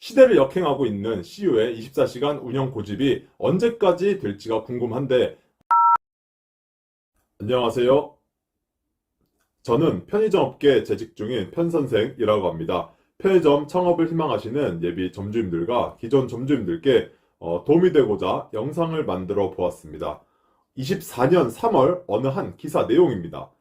시대를 역행하고 있는 CU의 24시간 운영 고집이 언제까지 될지가 궁금한데, 안녕하세요. 저는 편의점 업계에 재직 중인 편선생이라고 합니다. 편의점 창업을 희망하시는 예비 점주님들과 기존 점주님들께 도움이 되고자 영상을 만들어 보았습니다. 24년 3월 어느 한 기사 내용입니다.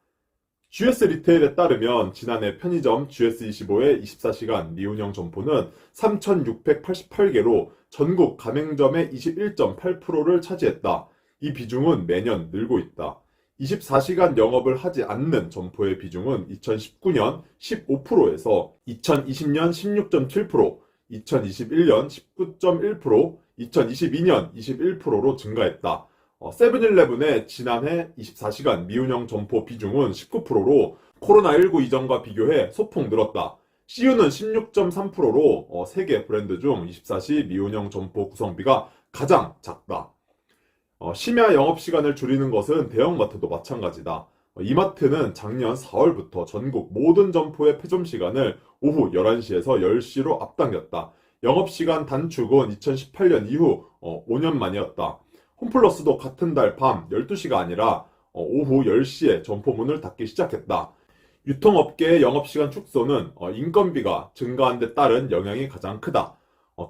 GS 리테일에 따르면 지난해 편의점 GS25의 24시간 미운영 점포는 3,688개로 전국 가맹점의 21.8%를 차지했다. 이 비중은 매년 늘고 있다. 24시간 영업을 하지 않는 점포의 비중은 2019년 15%에서 2020년 16.7%, 2021년 19.1%, 2022년 21%로 증가했다. 세븐일레븐의 지난해 24시간 미운영 점포 비중은 19%로 코로나19 이전과 비교해 소폭 늘었다. CU는 16.3%로 세계 브랜드 중 24시 미운영 점포 구성비가 가장 작다. 심야 영업시간을 줄이는 것은 대형마트도 마찬가지다. 이마트는 작년 4월부터 전국 모든 점포의 폐점 시간을 오후 11시에서 10시로 앞당겼다. 영업시간 단축은 2018년 이후 5년 만이었다. 홈플러스도 같은 달 밤 12시가 아니라 오후 10시에 점포 문을 닫기 시작했다. 유통업계의 영업시간 축소는 인건비가 증가한 데 따른 영향이 가장 크다.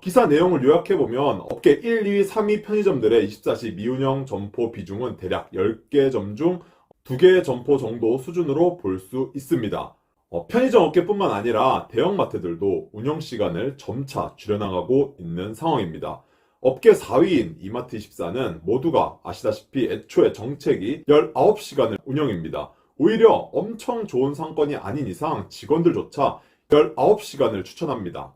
기사 내용을 요약해보면 업계 1, 2, 3위 편의점들의 24시 미운영 점포 비중은 대략 10개 점 중 2개의 점포 정도 수준으로 볼 수 있습니다. 편의점 업계뿐만 아니라 대형마트들도 운영시간을 점차 줄여나가고 있는 상황입니다. 업계 4위인 이마트24는 모두가 아시다시피 애초에 정책이 19시간을 운영입니다. 오히려 엄청 좋은 상권이 아닌 이상 직원들조차 19시간을 추천합니다.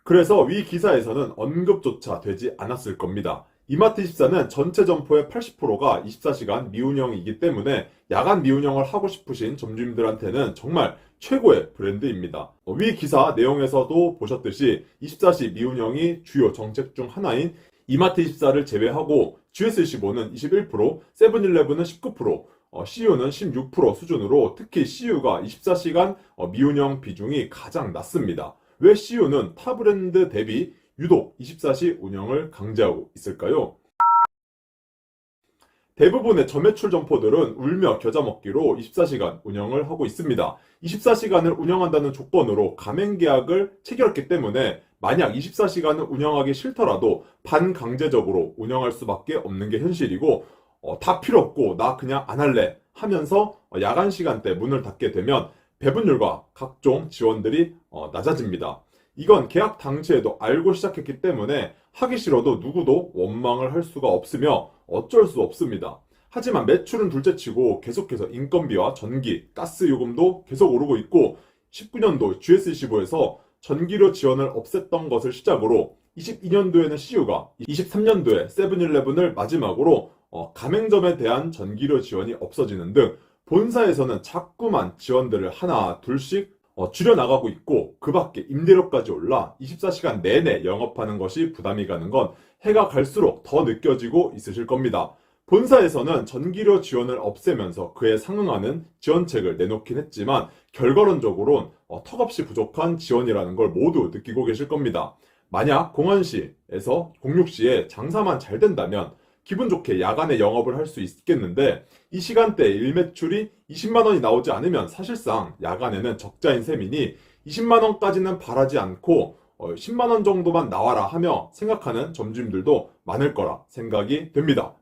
그래서 위 기사에서는 언급조차 되지 않았을 겁니다. 이마트24는 전체 점포의 80%가 24시간 미운영이기 때문에 야간 미운영을 하고 싶으신 점주님들한테는 정말 최고의 브랜드입니다. 위 기사 내용에서도 보셨듯이 24시 미운영이 주요 정책 중 하나인 이마트24를 제외하고 GS25는 21%, 세븐일레븐은 19%, CU는 16% 수준으로 특히 CU가 24시간 미운영 비중이 가장 낮습니다. 왜 CU는 타 브랜드 대비 유독 24시 운영을 강제하고 있을까요? 대부분의 저매출 점포들은 울며 겨자 먹기로 24시간 운영을 하고 있습니다. 24시간을 운영한다는 조건으로 가맹계약을 체결했기 때문에 만약 24시간을 운영하기 싫더라도 반강제적으로 운영할 수밖에 없는 게 현실이고 다 필요 없고 나 그냥 안 할래 하면서 야간 시간대 문을 닫게 되면 배분율과 각종 지원들이 낮아집니다. 이건 계약 당시에도 알고 시작했기 때문에 하기 싫어도 누구도 원망을 할 수가 없으며 어쩔 수 없습니다. 하지만 매출은 둘째치고 계속해서 인건비와 전기, 가스 요금도 계속 오르고 있고 19년도 GS25에서 전기료 지원을 없앴던 것을 시작으로 22년도에는 CU가 23년도에 세븐일레븐을 마지막으로 가맹점에 대한 전기료 지원이 없어지는 등 본사에서는 자꾸만 지원들을 하나 둘씩 줄여나가고 있고 그 밖에 임대료까지 올라 24시간 내내 영업하는 것이 부담이 가는 건 해가 갈수록 더 느껴지고 있으실 겁니다. 본사에서는 전기료 지원을 없애면서 그에 상응하는 지원책을 내놓긴 했지만 결과론적으로는 턱없이 부족한 지원이라는 걸 모두 느끼고 계실 겁니다. 만약 공원시에서 공육시에 장사만 잘 된다면 기분 좋게 야간에 영업을 할 수 있겠는데 이 시간대에 일매출이 20만 원이 나오지 않으면 사실상 야간에는 적자인 셈이니 20만 원까지는 바라지 않고 10만 원 정도만 나와라 하며 생각하는 점주님들도 많을 거라 생각이 됩니다.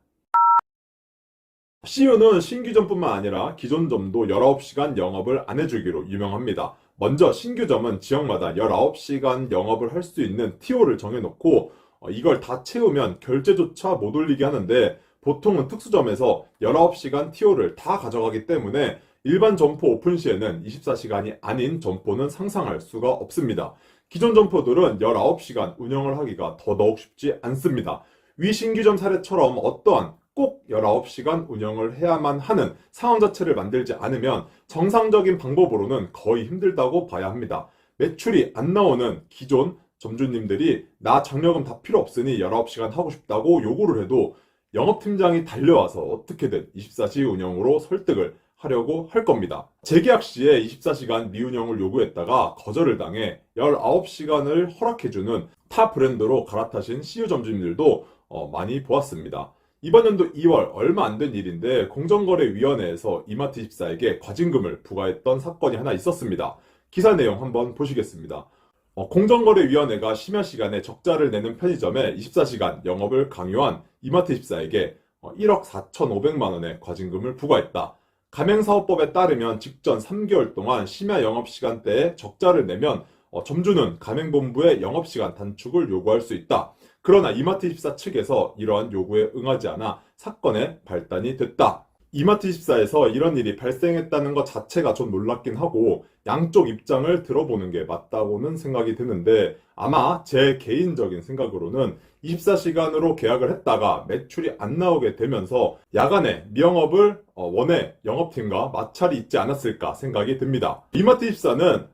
CU는 신규점뿐만 아니라 기존점도 19시간 영업을 안 해주기로 유명합니다. 먼저 신규점은 지역마다 19시간 영업을 할 수 있는 TO를 정해놓고 이걸 다 채우면 결제조차 못 올리게 하는데 보통은 특수점에서 19시간 TO를 다 가져가기 때문에 일반 점포 오픈 시에는 24시간이 아닌 점포는 상상할 수가 없습니다. 기존 점포들은 19시간 운영을 하기가 더더욱 쉽지 않습니다. 위 신규점 사례처럼 어떠한 꼭 19시간 운영을 해야만 하는 상황 자체를 만들지 않으면 정상적인 방법으로는 거의 힘들다고 봐야 합니다. 매출이 안 나오는 기존 점주님들이 나 장려금 다 필요 없으니 19시간 하고 싶다고 요구를 해도 영업팀장이 달려와서 어떻게든 24시 운영으로 설득을 하려고 할 겁니다. 재계약 시에 24시간 미운영을 요구했다가 거절을 당해 19시간을 허락해주는 타 브랜드로 갈아타신 CU 점주님들도 많이 보았습니다. 이번 연도 2월 얼마 안 된 일인데 공정거래위원회에서 이마트24에게 과징금을 부과했던 사건이 하나 있었습니다. 기사 내용 한번 보시겠습니다. 공정거래위원회가 심야 시간에 적자를 내는 편의점에 24시간 영업을 강요한 이마트24에게 1억 4,500만 원의 과징금을 부과했다. 가맹사업법에 따르면 직전 3개월 동안 심야 영업시간대에 적자를 내면 점주는 가맹본부에 영업시간 단축을 요구할 수 있다. 그러나 이마트24 측에서 이러한 요구에 응하지 않아 사건의 발단이 됐다. 이마트24에서 이런 일이 발생했다는 것 자체가 좀 놀랍긴 하고 양쪽 입장을 들어보는 게 맞다고는 생각이 드는데 아마 제 개인적인 생각으로는 24시간으로 계약을 했다가 매출이 안 나오게 되면서 야간에 미영업을 원해 영업팀과 마찰이 있지 않았을까 생각이 듭니다. 이마트24는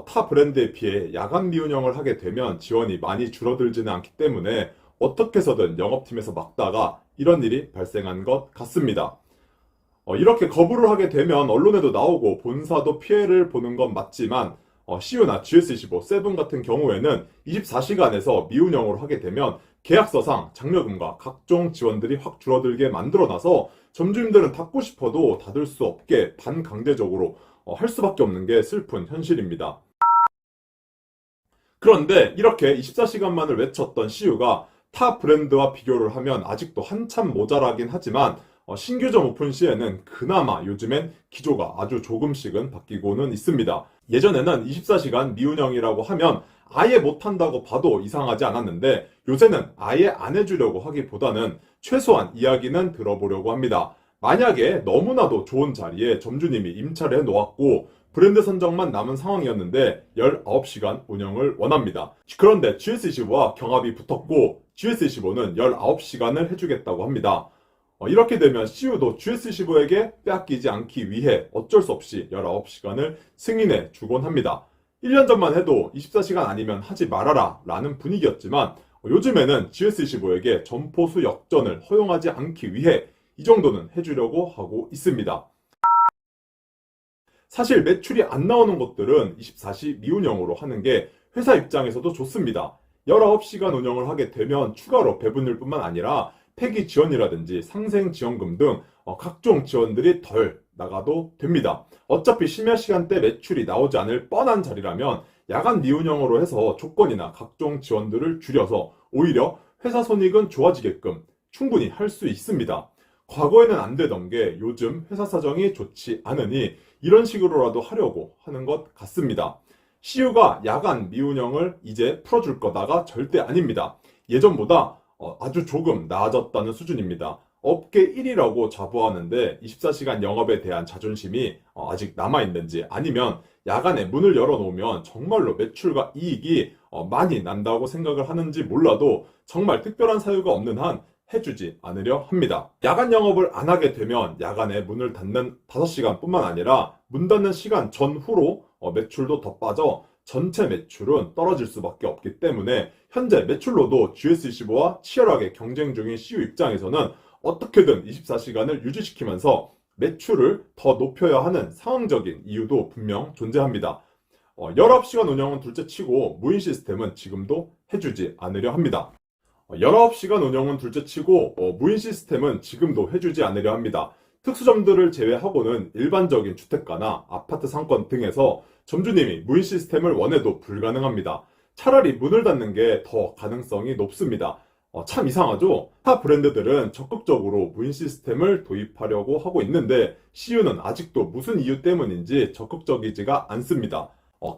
타 브랜드에 비해 야간 미운영을 하게 되면 지원이 많이 줄어들지는 않기 때문에 어떻게 해서든 영업팀에서 막다가 이런 일이 발생한 것 같습니다. 이렇게 거부를 하게 되면 언론에도 나오고 본사도 피해를 보는 건 맞지만 CU나 GS25, 세븐 같은 경우에는 24시간에서 미운영으로 하게 되면 계약서상 장려금과 각종 지원들이 확 줄어들게 만들어놔서 점주님들은 닫고 싶어도 닫을 수 없게 반강제적으로 할 수밖에 없는 게 슬픈 현실입니다. 그런데 이렇게 24시간만을 외쳤던 CU가 타 브랜드와 비교를 하면 아직도 한참 모자라긴 하지만 신규점 오픈 시에는 그나마 요즘엔 기조가 아주 조금씩은 바뀌고는 있습니다. 예전에는 24시간 미운영이라고 하면 아예 못한다고 봐도 이상하지 않았는데 요새는 아예 안 해주려고 하기보다는 최소한 이야기는 들어보려고 합니다. 만약에 너무나도 좋은 자리에 점주님이 임차를 해놓았고 브랜드 선정만 남은 상황이었는데 19시간 운영을 원합니다. 그런데 GS25와 경합이 붙었고 GS25는 19시간을 해주겠다고 합니다. 이렇게 되면 CU도 GS15에게 빼앗기지 않기 위해 어쩔 수 없이 19시간을 승인해 주곤 합니다. 1년 전만 해도 24시간 아니면 하지 말아라 라는 분위기였지만 요즘에는 GS15에게 점포수 역전을 허용하지 않기 위해 이 정도는 해주려고 하고 있습니다. 사실 매출이 안 나오는 것들은 24시 미운영으로 하는 게 회사 입장에서도 좋습니다. 19시간 운영을 하게 되면 추가로 배분율 뿐만 아니라 폐기 지원이라든지 상생 지원금 등 각종 지원들이 덜 나가도 됩니다. 어차피 심야 시간대 매출이 나오지 않을 뻔한 자리라면 야간 미운영으로 해서 조건이나 각종 지원들을 줄여서 오히려 회사 손익은 좋아지게끔 충분히 할 수 있습니다. 과거에는 안 되던 게 요즘 회사 사정이 좋지 않으니 이런 식으로라도 하려고 하는 것 같습니다. CU가 야간 미운영을 이제 풀어줄 거다가 절대 아닙니다. 예전보다 아주 조금 나아졌다는 수준입니다. 업계 1위라고 자부하는데 24시간 영업에 대한 자존심이 아직 남아있는지 아니면 야간에 문을 열어놓으면 정말로 매출과 이익이 많이 난다고 생각을 하는지 몰라도 정말 특별한 사유가 없는 한 해주지 않으려 합니다. 야간 영업을 안 하게 되면 야간에 문을 닫는 5시간 뿐만 아니라 문 닫는 시간 전후로 매출도 더 빠져 전체 매출은 떨어질 수밖에 없기 때문에 현재 매출로도 GS25와 치열하게 경쟁 중인 CU 입장에서는 어떻게든 24시간을 유지시키면서 매출을 더 높여야 하는 상황적인 이유도 분명 존재합니다. 19시간 운영은 둘째치고 무인 시스템은 지금도 해주지 않으려 합니다. 19시간 운영은 둘째치고 무인 시스템은 지금도 해주지 않으려 합니다. 특수점들을 제외하고는 일반적인 주택가나 아파트 상권 등에서 점주님이 무인 시스템을 원해도 불가능합니다. 차라리 문을 닫는 게 더 가능성이 높습니다. 참 이상하죠? 타 브랜드들은 적극적으로 무인 시스템을 도입하려고 하고 있는데 CU는 아직도 무슨 이유 때문인지 적극적이지가 않습니다.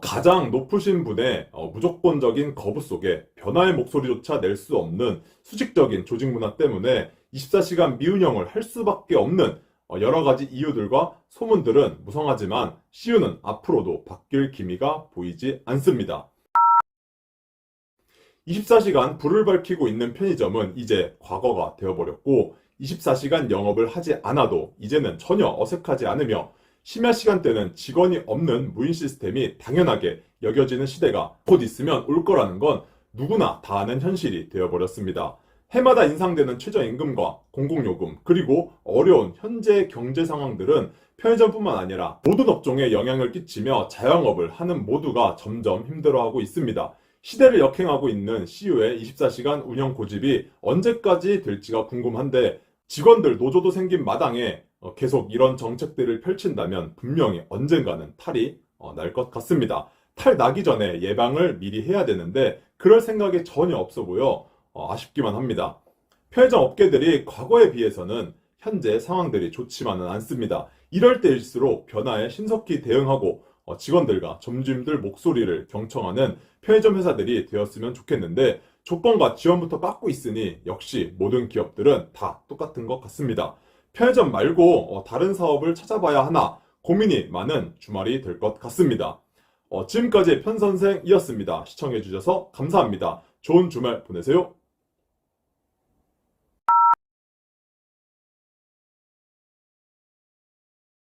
가장 높으신 분의 무조건적인 거부 속에 변화의 목소리조차 낼 수 없는 수직적인 조직 문화 때문에 24시간 미운영을 할 수밖에 없는 여러 가지 이유들과 소문들은 무성하지만 CU는 앞으로도 바뀔 기미가 보이지 않습니다. 24시간 불을 밝히고 있는 편의점은 이제 과거가 되어버렸고 24시간 영업을 하지 않아도 이제는 전혀 어색하지 않으며 심야 시간대는 직원이 없는 무인 시스템이 당연하게 여겨지는 시대가 곧 있으면 올 거라는 건 누구나 다 아는 현실이 되어버렸습니다. 해마다 인상되는 최저임금과 공공요금, 그리고 어려운 현재 경제 상황들은 편의점뿐만 아니라 모든 업종에 영향을 끼치며 자영업을 하는 모두가 점점 힘들어하고 있습니다. 시대를 역행하고 있는 CU의 24시간 운영 고집이 언제까지 될지가 궁금한데, 직원들 노조도 생긴 마당에 계속 이런 정책들을 펼친다면 분명히 언젠가는 탈이 날 것 같습니다. 탈 나기 전에 예방을 미리 해야 되는데 그럴 생각이 전혀 없어 보여 아쉽기만 합니다. 편의점 업계들이 과거에 비해서는 현재 상황들이 좋지만은 않습니다. 이럴 때일수록 변화에 신속히 대응하고 직원들과 점주님들 목소리를 경청하는 편의점 회사들이 되었으면 좋겠는데, 조건과 지원부터 깎고 있으니 역시 모든 기업들은 다 똑같은 것 같습니다. 편의점 말고 다른 사업을 찾아봐야 하나 고민이 많은 주말이 될 것 같습니다. 지금까지 편선생이었습니다. 시청해주셔서 감사합니다. 좋은 주말 보내세요.